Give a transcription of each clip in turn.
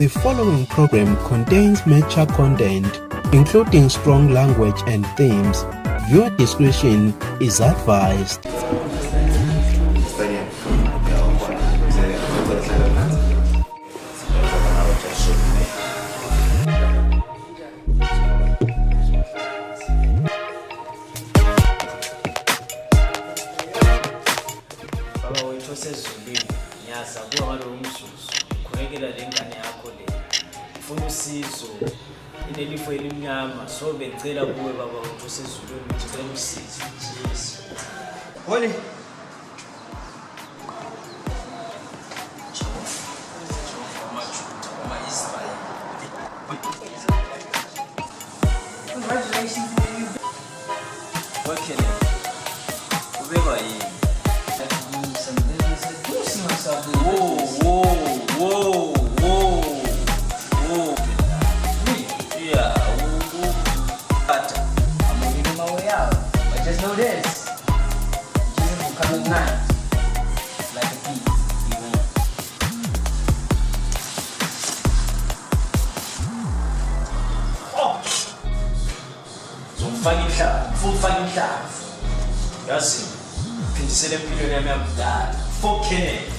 The following program contains mature content, including strong language and themes. Viewer discretion is advised. Baba wethu osezulwini ngiyaza kuwa ngalo umzuzu khulekela lengane yakho le ufuna usizo inelifo elimnyama so bengicela kuwe baba wethu osezulwini ngicela usizo Jesu Holy Congratulations to you. What can I ubeba yini Just know this. Jesus will come at night like a thief. He won't. oh zomfaka inhlavu futhi ufaka inhlavu yazi phindisele empilweni yami yakudala for Kenneth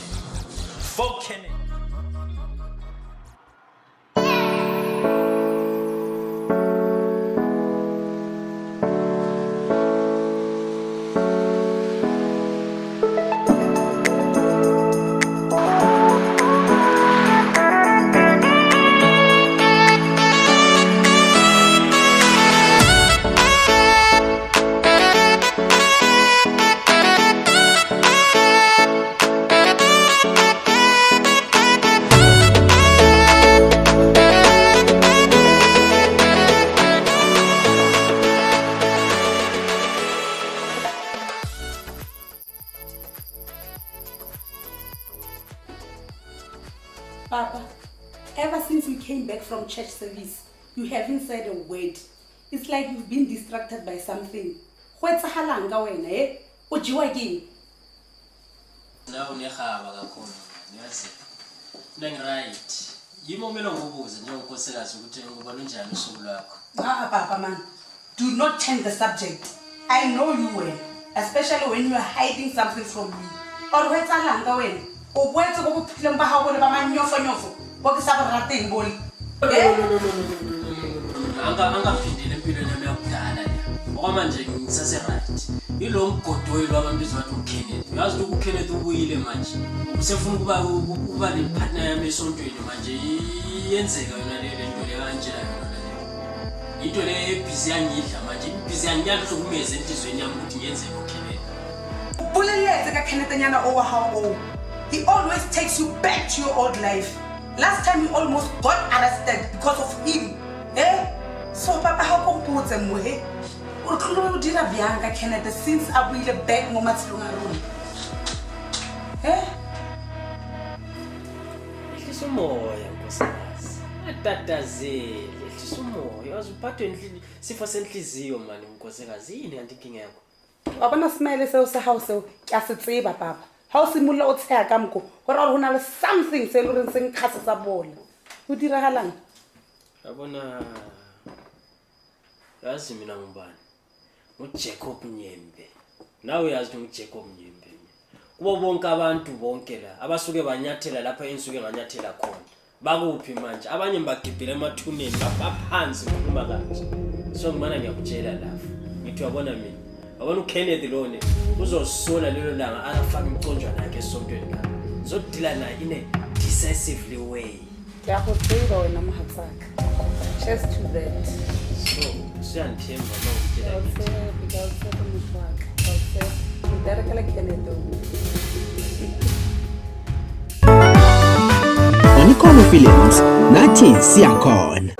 Papa, ever since we came back from church service, you haven't said a word. It's like you've been distracted by something. What's halanga wena, eh? Ujiwa kini? na unehaba kakhulu yazi right yimo kumele ngobuze njengonkosikazi ukuthi ngoba lunjani usuku lwakho Papa man, do not change the subject. I know you well, especially when you are hiding something from me. Or what's halanga wena? Ubwetse kokuphila mbahabo bamanyofo bokusabarating boli. Angaphindile empilweni yami yakudala la ngoba manje ngisase right yilo mgodo lwabantu bathi uKenneth uyazi ukuthi uKenneth ubuyile manje usefuna ukuba le partner yami esontweni manje iyenzeka yona le nto le kanjena yona le into le busy yangidla manje busy yangiyakuhlukumeza entizweni yami ukuthi ngiyenzeke uKenneth Buleleze ka Kenneth nyana over how old. He always takes you back to your old life. Last time you almost got arrested because of him. Eh? So Papa, how come you put him away? Ukhulu dira byanga Kenneth since abuyile back ngomathilunga rona. Eh? ehlisa umoya nkosikazi atatazele ehlisa umoya uzuphathwe enhlizweni sifo senhliziyo manje nkosikazi yini kanti inkinga yakho Wabona smile seo sa house kya se tseba Papa. How simulla o tsaya ka mko gore re hona le something se le reng seng khasa tsa bona. Ho dira halang? yabona yazi mina ngubani uJacob Nyembe nawe yazi uJacob Nyembe kubo bonke abantu bonke la abasuke banyathela lapha ensuke nganyathela khona bakuphi manje abanye mbagibhile emathuneni baphansi ukukhuluma kanje so ngimana ngiyakutshela lapha ngithi yabona mina abona uKenneth lone uzosola lelo langa afaka imconjwana yakhe esontweni la zodila naye in a decisively way Kya go tseba wena mohatsaka. Just to that. so siyandithemba mawutshela Onikolo Films, nathi siyakhona.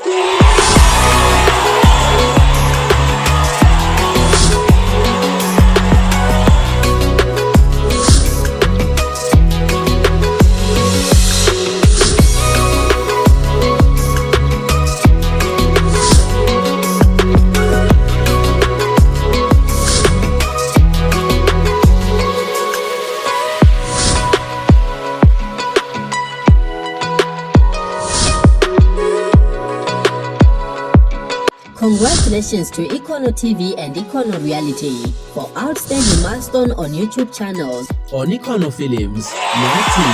Congratulations to Econo TV and Econo Reality for outstanding milestone on YouTube channels. On Econo Films, nathi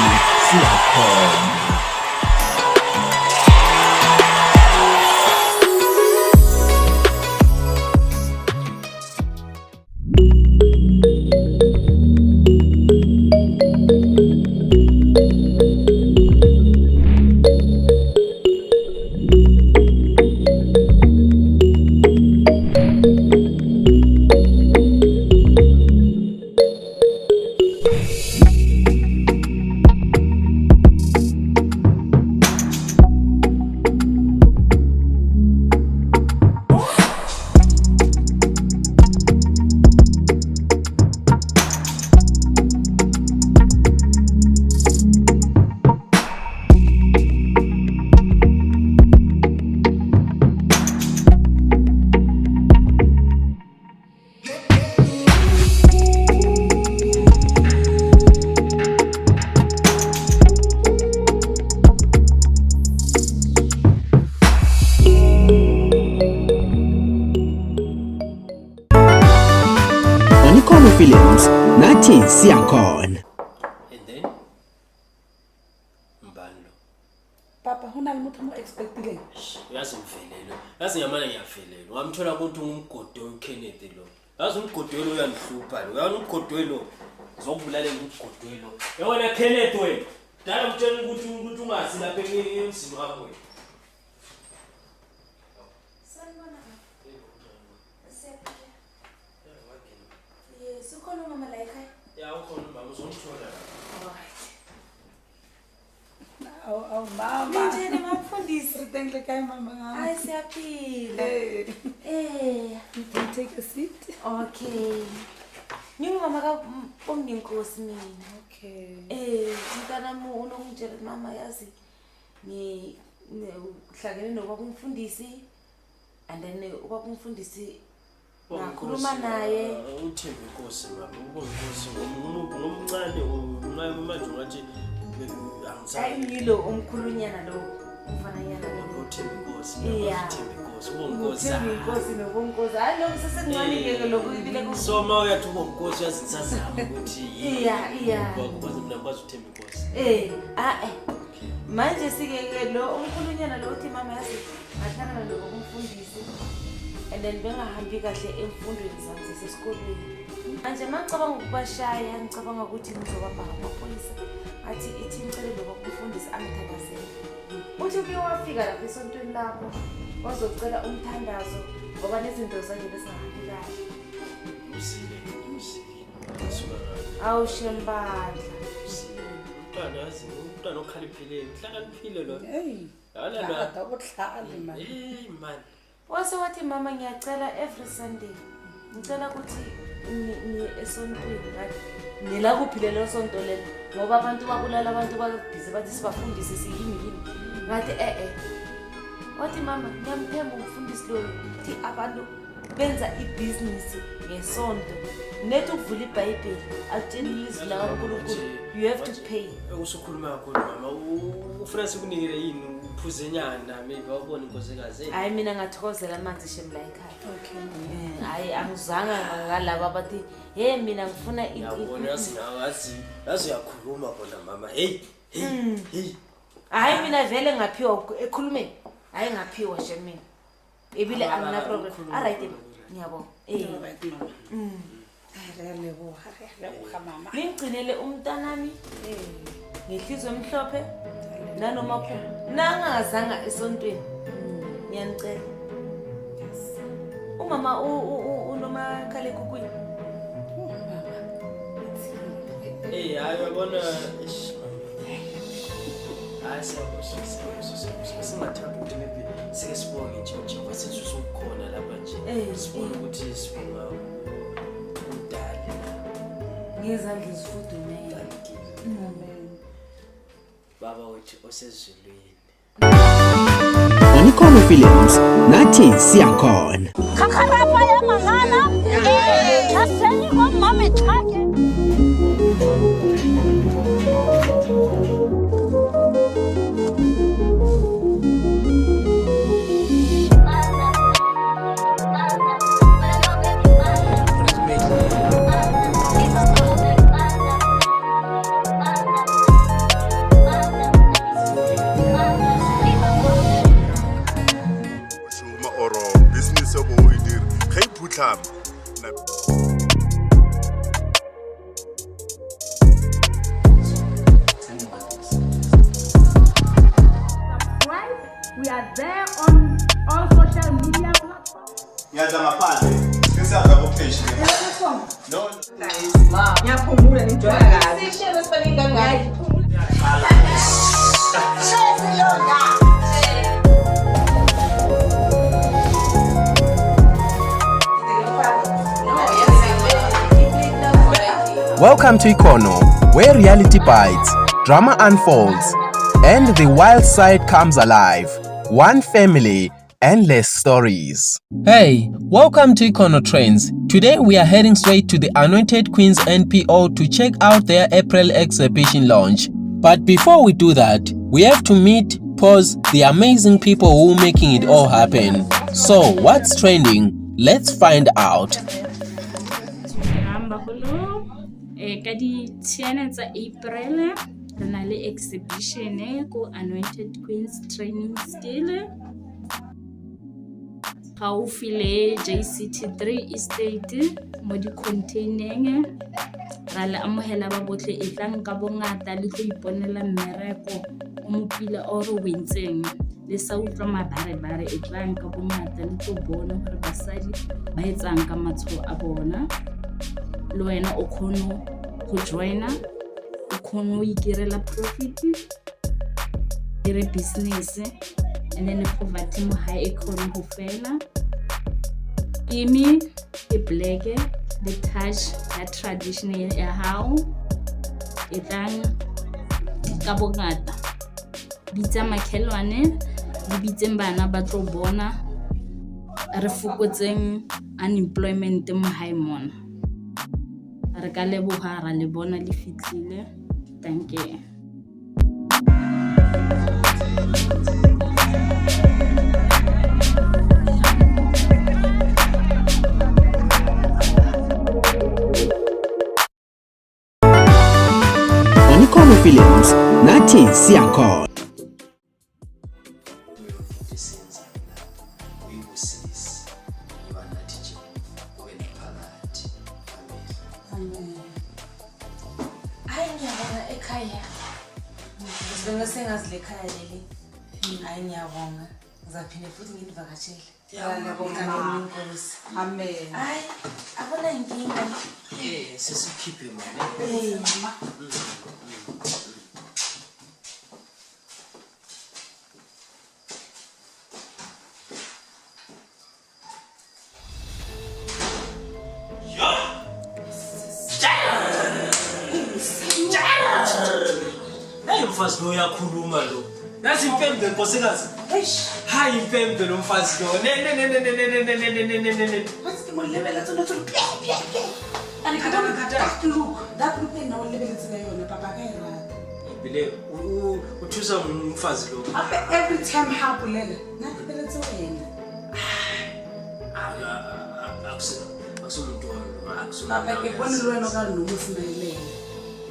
siyakhona. Econo Films, nathi siyakhona. And then mbalo Papa, hona le motho mo expectileng. yazi mvelelo yazi ngamana ngiyafelela wamthola ukuthi umgodi uKenneth lo yazi umgodi lo uyandihlupha lo yazi umgodi lo zokubulalela umgodi lo yona Kenneth wena dala mtshela ukuthi ungazi lapha emzini wakho wena Sukhona mama la ekhaya. ya ukhona mama uzongithola Aw mama. Njeni mafundisi? Sithengle kae mama? Hayi siyaphila. You can take a seat. Okay. Nyumi mama ka pomninkosi mina. Okay. Mntanami unongitshela mama yazi uhlangene nokwakungifundisi and then ukwakungifundisi ngakhuluma naye uThembi Nkosi mama ubonkosi ngomncane manje ngathi hayi ngilo omkhulunyana lo umfananyana lo uThembi Nkosi yeah uThembi Nkosi ubonkosi uThembi Nkosi nobonkosi hayi lokho sesekuncane ngeke lokho ibile ku so ma uyathi ubonkosi yazi ngisazama ukuthi iya ngoba mina kwazi uThembi Nkosi manje sikeke lo omkhulunyana lo uthi mama yazi ngahlangana nokumfundisi and then bengahambi kahle emfundweni zami sesesikolweni manje macabanga ukubashaya ngicabanga ukuthi ngizobamba amaphoyisa athi ithi ngicela lokumfundisa angithandazele uthi uke wafika lapha esontweni lakho wazocela umthandazo ngoba nezinto zakhe besingahambi kahle usile awushembandla umntwana yazi umntwana okhaliphile uhlakaniphile lo Hey. Hala Akuhlali man. man wase wathi mama ngiyacela every Sunday ngicela ukuthi ni esontweni ngathi nila kuphile lo sonto lelo ngoba abantu bakulala abantu babhizi bathi sibafundise siyini ngathi wathi mama ngiyamthemba umfundisi lo uthi abantu benza ibusiness ngesonto nethi ukuvula iBhayibheli akutshela ilizwi laNkulunkulu you have to pay usukhuluma kakhulu mama ufuna sikunikele yini uphuzenyana maybe wabona inkosikazi hayi mina ngathokozela amanzi shemla ekhaya Okay. hayi angizanga ngalabo bathi hey mina ngifuna yabona yazi uyakhuluma bona mama hey hayi mina vele ngaphiwa ekhulumeni hayi ngaphiwa shemina ebile angina problem alright ngiyabona Alright mama. Ayaleboha mama. ngigcinele umntanami ngehliziyo emhlophe nanoma nangazanga esontweni ngiyanicela umama unomakhala ekhukhwini hayi yabona singathanda ukuthi maybe sike sibonge nje wasenze usukhona lapha nje sibone ukuthi sifuna umdali ngezandla ezifudumele baba wethu osezulwini. On Econo Films, nathi siyakhona. Kakarapa ya mangana, aseni kwa mame chake. Club. We are there on all social media platforms. Welcome to Ikono, where reality bites, drama unfolds, and the wild side comes alive. One family, endless stories. Hey, welcome to Ikono Trends. Today we are heading straight to the Anointed Queens NPO to check out their April exhibition launch. But before we do that, we have to meet, pause the amazing people who are making it all happen. So, what's trending? Let's find out. Ka di tiana tsa April re na le exhibition ko Anointed Queens Training Skill gaufi le JCT3 Estate mo di containing ra le amohela ba botle e tlang ka bongata le go iponela mmereko o mopila o re wentseng le sa utlwa mabare e tlang ka bongata le tlo bona gore basadi ba etsang ka matsholo a bona le wena o khono go joina o khono ikirela profit dire business and then poverty mo high economy go fela imi e black the touch that traditional ya how e tlang ka bongata bitsa makhelwane le bitseng bana ba tlo bona re fokotseng unemployment mo high mona re ka leboga ra le bona le fitlile thank you. On Ikono Films, nathi siyakhona. Sengazi lekhaya leli hayi ngiyabonga ngizaphinde futhi ngivakashele amen hayi abona inkinga sesikhiphe manje umfazi lo uyakhuluma lo nazi impembe nkosikazi hayi impembe lo mfazi lo what's the level at not and I don't have to look that look in our level it's yona papa kayira bile uthusa umfazi lo every time help lele nathi belethe wena akusumuntu lo papa ke bona lo wena ka nomufunele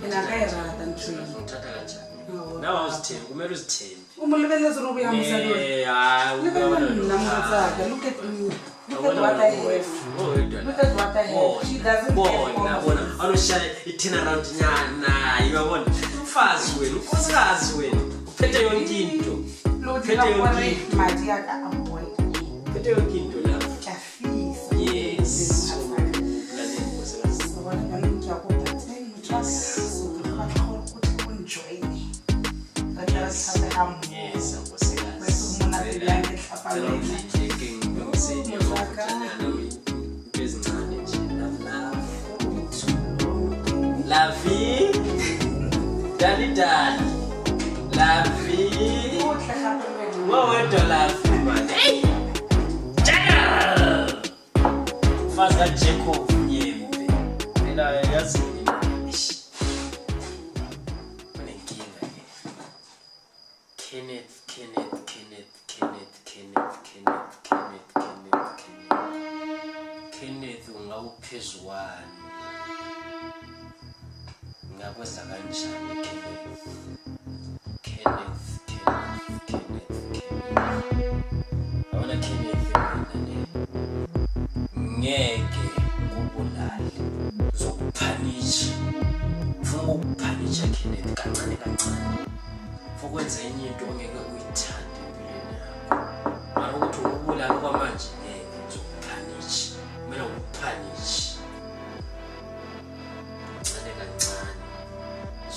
ena kayira than true uthatha kanjani nawe uzithembe kumele uzithembe umulebeleza robo yamisa lo look at me look at what I have look at what I have she doesn't bona anoshala i-turn around nyana yabona umfazi wena unkosikazi wena uphethe yonke into uphethe yonke into mati yaka amboy uphethe yonke into la kafisa yes La vie, dali, la vie, what la vie, man? Hey, fast that Jacob, yeah, and I just. Kenneth ungawuphezwani ngakwenza kanjani Kenneth abona Kenneth ngeke ngubulali uzokuphanisha ufuna ukuphanisha Kenneth kancane for ukwenza enye into ongeke uyithande empilweni yakho mara ukuthi ukubulala kwamanje ngeke uzokuphanisha kumele ukuphanisha kancane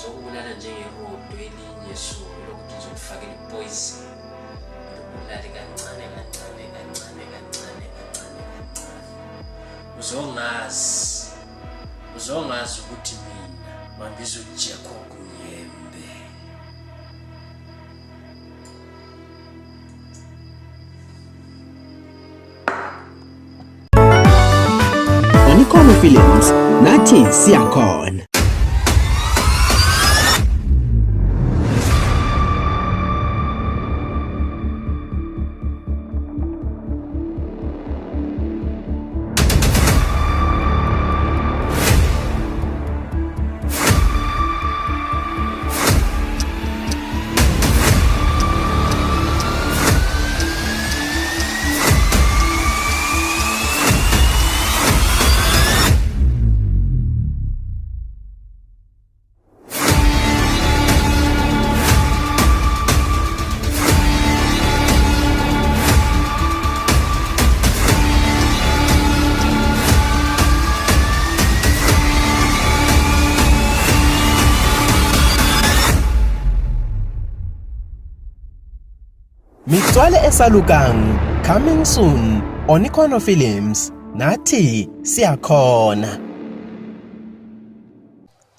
zokubulala njengerodo elinye so lokuthi uzokufakela ipoison ubulale kancane uzongazi ukuthi mina mangizo Jacob Mnyembe. On Ikono Films, nathi siyakhona. Mitswale esalukang, coming soon on Ikono Films, nathi siyakhona.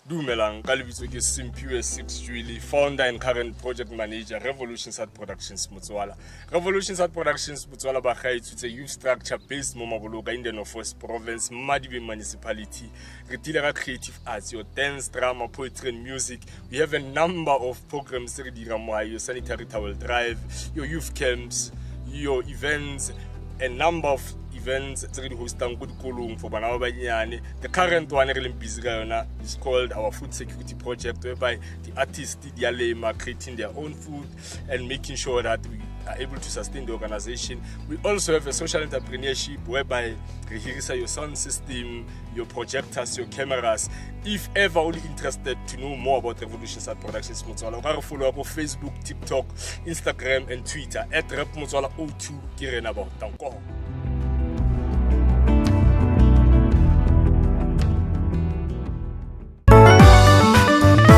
Dumelang, ka lebitso ke Simpiwe 6 Julie, founder and current project manager, Revolution Sat Productions Motswala. Revolution Sat Productions Motswala ba it's a youth structure based mo Maboloka in the Northwest Province, Madibe Municipality. Re dira creative arts, your dance, drama, poetry and music. We have a number of programs re dira mo your sanitary towel drive, your youth camps, your events, a number of events tse di hostang go dikolong for bana ba banyane. The current one re leng busy ka yona is called our food security project, whereby the artists they are creating their own food and making sure that we are able to sustain the organization. We also have a social entrepreneurship whereby we hirisa your sound system, your projectors, your cameras. If ever only interested to know more about Revolution Sat Productions Motswala, you can follow up on Facebook, TikTok, Instagram and Twitter @repmotswala02 ke rena ba tanko.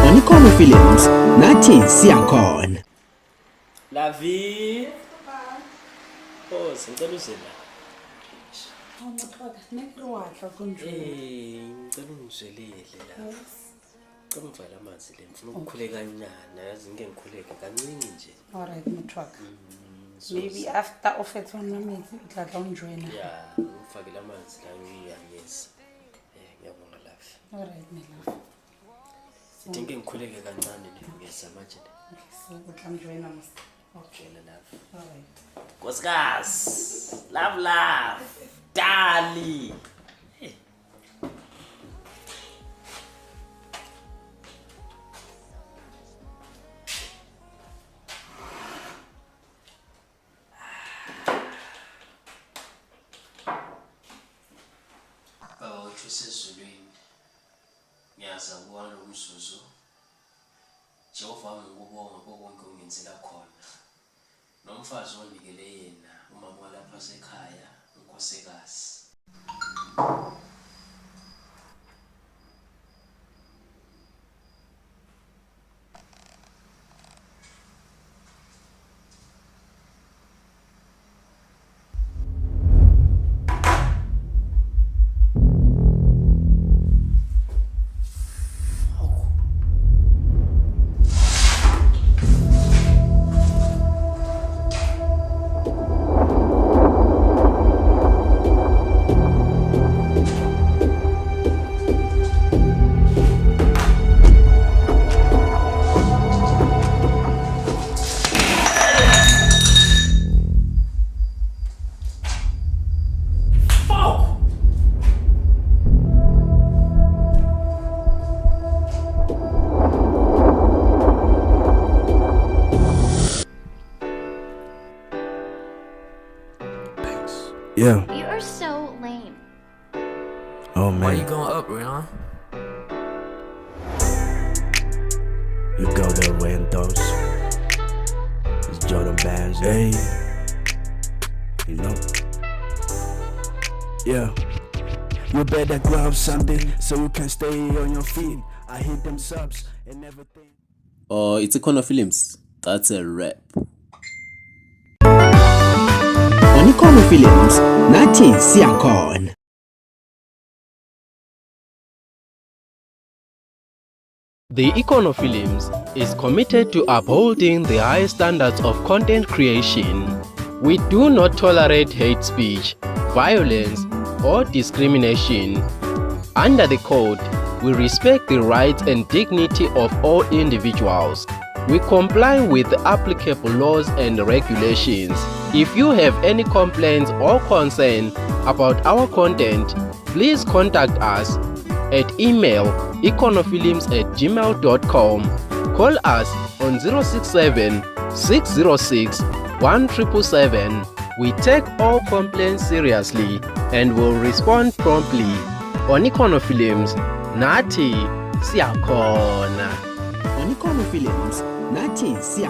On Ikono Films, nathi siyakhona. La vie. Oh, sentela uzela. Ngicela ungizwelele la. Kamvala amanzi le mfuna ukukhule kancane, yazi ngeke ngikhuleke kancane nje. Alright, Mthwaka. Maybe after offer one minute utla unjoina. Yeah, ufakela amanzi la ngiyanyesa. Ngiyabonga love. Alright, my love. Ngeke ngikhuleke kancane nje ngiyeza manje. So utla unjoina mos. Okay, love. Alright. Koskas. Love. Dali. Sezulwini ngiyaza kuwalo umzuzu Jehova wami ngikubonga konke ungenzela khona nomfazi onikele yena umama walapha sekhaya unkosikazi. Yeah. You are so lame. Oh man. Why you going up, Rihanna? You go there wearing those. It's Jordan bands, hey. You know. Yeah. You better grab something so you can stay on your feet. I hit them subs and everything. Oh, it's Ikono Films. That's a rap. On Ikono Films, nathi siyakhona. The Ikono Films is committed to upholding the high standards of content creation. We do not tolerate hate speech, violence, or discrimination. Under the code, we respect the rights and dignity of all individuals. We comply with the applicable laws and regulations. If you have any complaints or concern about our content, please contact us at email ikonofilms@gmail.com. Call us on 067 606 1777. We take all complaints seriously and will respond promptly. On Ikono Films, nathi siyakhona. On Ikono Films, nathi siyakhona.